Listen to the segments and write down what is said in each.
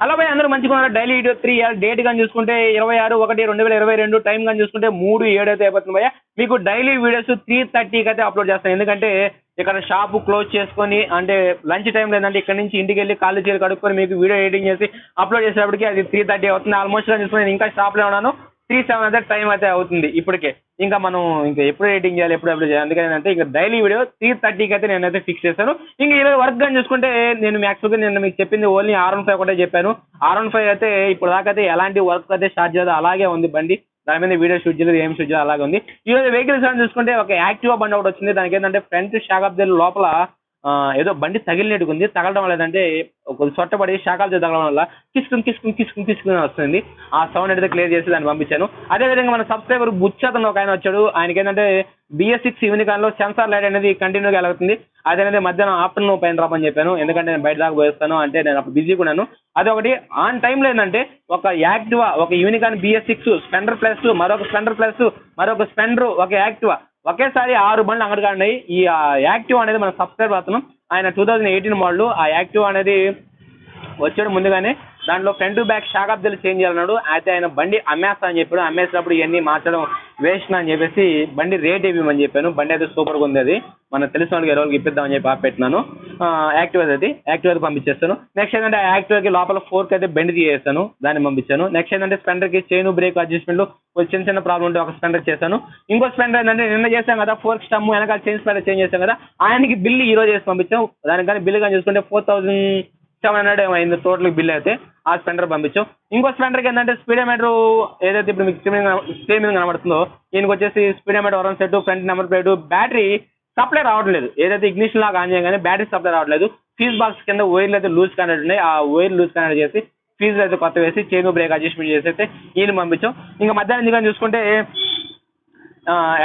Hello భయ్, అందరూ మంచిగా ఉన్నారు. డైలీ వీడియో 3 డేట్ కానీ చూసుకుంటే 26/1/2022 టైం కానీ చూసుకుంటే 3/7 అయితే అయిపోతుంది భయ్య. మీకు డైలీ వీడియోస్ 3:30కి అయితే అప్లోడ్ చేస్తాను. ఎందుకంటే ఇక్కడ షాప్ క్లోజ్ చేసుకొని అంటే లంచ్ టైం లేదంటే ఇక్కడ నుంచి ఇంటికి వెళ్ళి కాళ్ళు చేలు కడుక్కొని మీకు వీడియో ఎడిటింగ్ చేసి అప్లోడ్ చేసేటప్పటికి అది 3:30 అవుతుంది. ఆల్మోస్ట్ చూసుకుని నేను ఇంకా షాప్లో ఉన్నాను. 3:07 అయితే టైం అయితే అవుతుంది ఇప్పటికే. ఇంకా మనం ఇంకా ఎప్పుడు ఎడిటింగ్ చేయాలి, ఎప్పుడు అప్లోడ్ చేయాలి. అందుకని అంటే ఇంకా డైలీ వీడియో 3:30కి అయితే నేనైతే ఫిక్స్ చేశాను. ఇంకా ఈరోజు వర్క్ కానీ చూసుకుంటే నేను యాక్చువల్గా నేను మీకు చెప్పింది ఓన్లీ R15 ఒకటే చెప్పాను. R15 అయితే ఇప్పుడు దాకా అయితే ఎలాంటి వర్క్ అయితే స్టార్ట్ చేయదు, అలాగే ఉంది బండి. దాని మీద వీడియో షూట్ చేయలేదు, ఏం షూట్ చేయలేదు, అలాగే ఉంది. ఈరోజు వెహికల్స్ అని చూసుకుంటే ఒక యాక్టివా బండి ఒకటి వచ్చింది. దానికి ఏంటంటే ఫ్రంట్ షాక్ ఆఫ్ ది లోపల ఏదో బండి తగిలినట్టుగా ఉంది. తగలడం వల్ల ఏంటంటే కొద్ది సొట్టపడి షాకాలతో తగలడం వల్ల కిసుకుని వస్తుంది. ఆ సౌండ్ అయితే క్లియర్ చేసి దాన్ని పంపించాను. అదేవిధంగా మన సబ్స్క్రైబర్ బుచ్చతను ఒక ఆయన వచ్చాడు. ఆయనకి ఏంటంటే BS6 యూనికాన్లో సెన్సార్ లైట్ అనేది కంటిన్యూగా వెలుగుతుంది. అదేనంటే మధ్యాహ్నం ఆఫ్టర్నూన్ పైన రామని చెప్పాను. ఎందుకంటే నేను బయట దాకా పోయిస్తాను అంటే నేను అప్పుడు బిజీగా ఉన్నాను. అదొకటి. ఆన్ టైంలో ఏంటంటే ఒక యాక్టివా, ఒక యూనికాన్ BS6 స్పెండర్ ప్లస్, మరొక స్పెండర్ ప్లస్, మరొక స్పెండర్, ఒక యాక్టివా ఒకేసారి 6 బండ్లు అంగడిగా ఉన్నాయి. ఈ యాక్టివా అనేది మన సబ్స్క్రైబర్ అతను, ఆయన 2018 మోడల్. ఆ యాక్టివా అనేది వచ్చాడు ముందుగానే. దాంట్లో front to back shock observe change చేయాలన్నాడు. అయితే ఆయన బండి అమ్మేస్తా అని చెప్పాడు. అమ్మేసినప్పుడు ఇవన్నీ మార్చడం వేస్ట్ అని చెప్పేసి బండి రేట్ ఇవ్వమని చెప్పాను. బండి అయితే సూపర్గా ఉంది. అది మనకు తెలిసిన వాళ్ళకి 20 ఇప్పిద్దామని చెప్పి ఆపెట్టినాను. యాక్టివా పంపించేస్తాను. నెక్స్ట్ ఏంటంటే ఆ యాక్టివాకి లోపల ఫోర్క్ అయితే బెండ్ తీసేస్తాను, దాన్ని పంపించాను. నెక్స్ట్ ఏంటంటే స్పెండర్కి చైన్ బ్రేక్ అడ్జస్ట్మెంట్ చిన్న ప్రాబ్లం ఉంటే ఒక స్పెండర్ చేశాను. ఇంకో స్పెండర్ ఏంటంటే నిన్న చేశాం కదా, ఫోర్క్ స్టమ్ వెనకాల చైన్ స్పెండర్ చేంజ్ చేశాం కదా, ఆయనకి బిల్లు ఈ రోజు చేసి పంపించాం. దానికి కానీ బిల్లు కానీ చూసుకుంటే 4700 ఏమైంది టోటల్ బిల్ అయితే. ఆ స్పెండర్ పంపించాం. ఇంకో స్పెండర్కి ఏంటంటే స్పీడోమీటర్ ఏదైతే ఇప్పుడు మీకు స్క్రీన్ మీద కనబడుతుందో, ఈయనకి వచ్చేసి స్పీడోమీటర్ వరం set, front number plate, battery supply రావట్లేదు. ఏదైతే ఇగ్నిషన్ లాగా ఆన్ చేయగానే బ్యాటరీ సప్లై రావట్లేదు. ఫీజ్ బాక్స్ కింద వైర్లు అయితే లూజ్ కనెక్ట్ ఉన్నాయి. ఆ వైర్ లూజ్ కనెక్ట్ చేసి ఫీజులు అయితే కొత్త వేసి చైన్ బ్రేక్ అడ్జస్ట్మెంట్ చేసి అయితే ఈయన పంపించాం. ఇంకా మధ్యాహ్నం కానీ చూసుకుంటే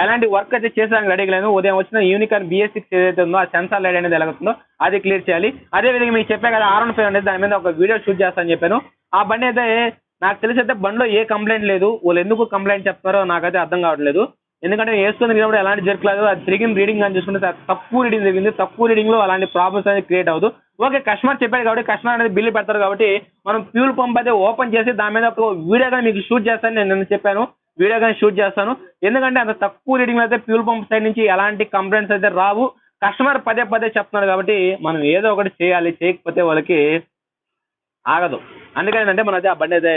ఎలాంటి వర్క్ అయితే చేసానికి రెడీ లేదు. ఉదయం వచ్చిన యూనికాన్ BS6 ఏదైతే ఉందో ఆ సెన్సార్ లైట్ అనేది ఎలాగుతుందో అది క్లియర్ చేయాలి. అదేవిధంగా మీకు చెప్పా కదా R15 అనేది, దాని మీద ఒక వీడియో షూట్ చేస్తానని చెప్పాను. ఆ బండి అయితే నాకు తెలిసి అయితే బండిలో ఏ కంప్లైంట్ లేదు. వాళ్ళు ఎందుకు కంప్లైంట్ చెప్తారో నాకైతే అర్థం కావట్లేదు. ఎందుకంటే వేసుకుని తిరిగినప్పుడు ఎలాంటి జరగలేదు. అది తిరిగిన రీడింగ్ అని చూసుకుంటే తక్కువ రీడింగ్ జరిగింది. తక్కువ రీడింగ్లో అలాంటి ప్రాబ్లమ్స్ అనేది క్రియేట్ అవ్వదు. ఓకే, కస్టమర్ చెప్పాడు కాబట్టి కస్టమర్ అనేది బిల్లు పెడతారు కాబట్టి మనం ఫ్యూల్ పంప్ అయితే ఓపెన్ చేసి దాని మీద ఒక వీడియో కానీ మీకు షూట్ చేస్తాను. నేను నిన్న చెప్పాను, వీడియో కానీ షూట్ చేస్తాను. ఎందుకంటే అంత తక్కువ రీడింగ్ అయితే ఫ్యూల్ పంప్ సైడ్ నుంచి ఎలాంటి కంప్లైంట్స్ అయితే రావు. కస్టమర్ పదే చెప్తున్నారు కాబట్టి మనం ఏదో ఒకటి చేయాలి, చేయకపోతే వాళ్ళకి ఆగదు. అందుకని అంటే మనం అయితే ఆ బండి అయితే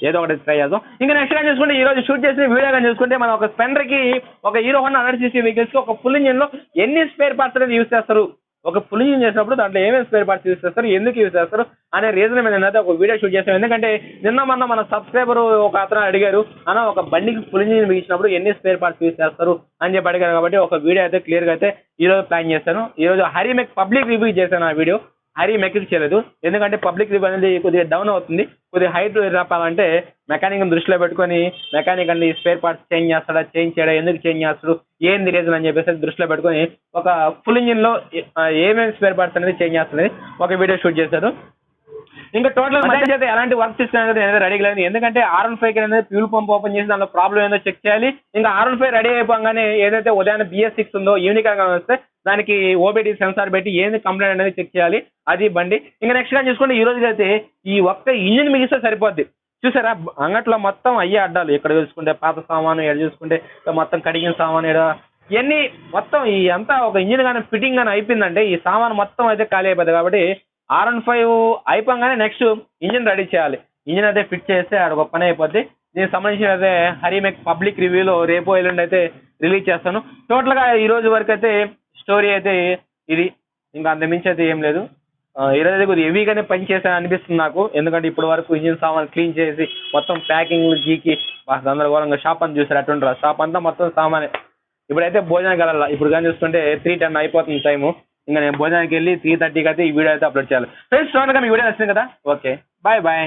ఏదో ఒకటి ట్రై చేద్దాం. ఇంకా నెక్స్ట్ కానీ చూసుకుంటే ఈ రోజు షూట్ చేసిన వీడియో కానీ చూసుకుంటే మనం ఒక స్పెండర్కి, ఒక హీరో హోండా 100cc వెహికల్స్కి ఒక ఫుల్ ఇంజిన్లో ఎన్ని స్పేర్ పార్ట్స్ అనేది యూజ్ చేస్తారు, ఒక ఫుల్ ఇంజిన్ చేసినప్పుడు దాంట్లో ఏమేమి స్పేర్ పార్ట్స్ యూజ్ చేస్తారు, ఎందుకు యూజ్ చేస్తారు అనే రీజన్ మీద అయితే ఒక వీడియో షూట్ చేస్తాం. ఎందుకంటే నిన్న మన సబ్స్క్రైబర్ ఒక అతను అడిగారు, అన్న ఒక బండికి ఫుల్ ఇంజిన్ బిగించినప్పుడు ఎన్ని స్పేర్ పార్ట్స్ యూజ్ చేస్తారు అని చెప్పి అడిగారు. కాబట్టి ఒక వీడియో అయితే క్లియర్గా అయితే ఈరోజు ప్లాన్ చేస్తాను. ఈరోజు హరి మెక్ పబ్లిక్ రివ్యూ చేశాను. ఆ వీడియో హరి మెక్కి చేయలేదు. ఎందుకంటే పబ్లిక్ రివ్యూ అనేది కొద్దిగా డౌన్ అవుతుంది. కొద్దిగా హైట్ రాపాలంటే మెకానిక్ దృష్టిలో పెట్టుకొని మెకానిక్ అండి స్పేర్ పార్ట్స్ చేంజ్ చేస్తాడా, చేంజ్ చేయడా, ఎందుకు చేంజ్ చేస్తాడు, ఏంది రీజన్ అని చెప్పేసి దృష్టిలో పెట్టుకొని ఒక ఫుల్ ఇంజిన్లో ఏమేమి స్పేర్ పార్ట్స్ అనేది చేంజ్ చేస్తుంది ఒక వీడియో షూట్ చేశారు. ఇంకా టోటల్ మధ్య అయితే ఎలాంటి వర్క్ తీసుకునేది నేను రెడీగా లేదు. ఎందుకంటే R15 అనేది ఫ్యూల్ పంప్ ఓపెన్ చేసి దాంట్లో ప్రాబ్లం ఏందో చెక్ చేయాలి. ఇంకా R15 రెడీ అయిపోగానే ఏదైతే ఉదయాన్నే BS6 ఉందో యూనికాన్ వస్తే దానికి OBD సెన్సార్ పెట్టి ఏంది కంప్లైంట్ అనేది చెక్ చేయాలి. అది బండి. ఇంకా నెక్స్ట్ గా చూసుకుంటే ఈ రోజు అయితే ఈ ఒక్క ఇంజిన్ మిగిస్తే సరిపోద్ది. చూసారా అంగట్లో మొత్తం అయ్యే అడ్డాలు. ఇక్కడ చూసుకుంటే పాత సామాను, ఇక్కడ చూసుకుంటే మొత్తం కడిగిన సామాను, ఇవన్నీ మొత్తం ఈ అంతా ఒక ఇంజిన్ కానీ ఫిట్టింగ్ కానీ అయిపోయిందంటే ఈ సామాను మొత్తం అయితే ఖాళీ అయిపోద్ది. కాబట్టి R15 అయిపోగానే నెక్స్ట్ ఇంజిన్ రెడీ చేయాలి. ఇంజిన్ అయితే ఫిట్ చేస్తే ఆడ ఒక పని అయిపోద్ది. దీనికి సంబంధించిన అయితే హరి మెక్ పబ్లిక్ రివ్యూలో రేపో ఎల్లుండి అయితే రిలీజ్ చేస్తాను. టోటల్గా ఈ రోజు వరకు అయితే స్టోరీ అయితే ఇది. ఇంకా అంత మించి అయితే ఏం లేదు. ఈరోజు అయితే కొద్దిగా హెవీగానే పని చేశాను అనిపిస్తుంది నాకు. ఎందుకంటే ఇప్పటి వరకు ఇంజిన్ సామాన్ క్లీన్ చేసి మొత్తం ప్యాకింగ్ గీకి గందరగోళంగా షాప్ అని చూసారు అటుంటారు. షాప్ అంతా మొత్తం సామానే. ఇప్పుడైతే భోజనానికి వెళ్ళాలి. ఇప్పుడు కానీ చూసుకుంటే 3:10 అయిపోతుంది టైము. ఇంకా నేను భోజనానికి వెళ్ళి 3:30కి అయితే ఈ వీడియో అయితే అప్లోడ్ చేయాలి. ఫ్రెండ్స్, చూడగా మీ వీడియో నచ్చింది కదా. Okay, bye.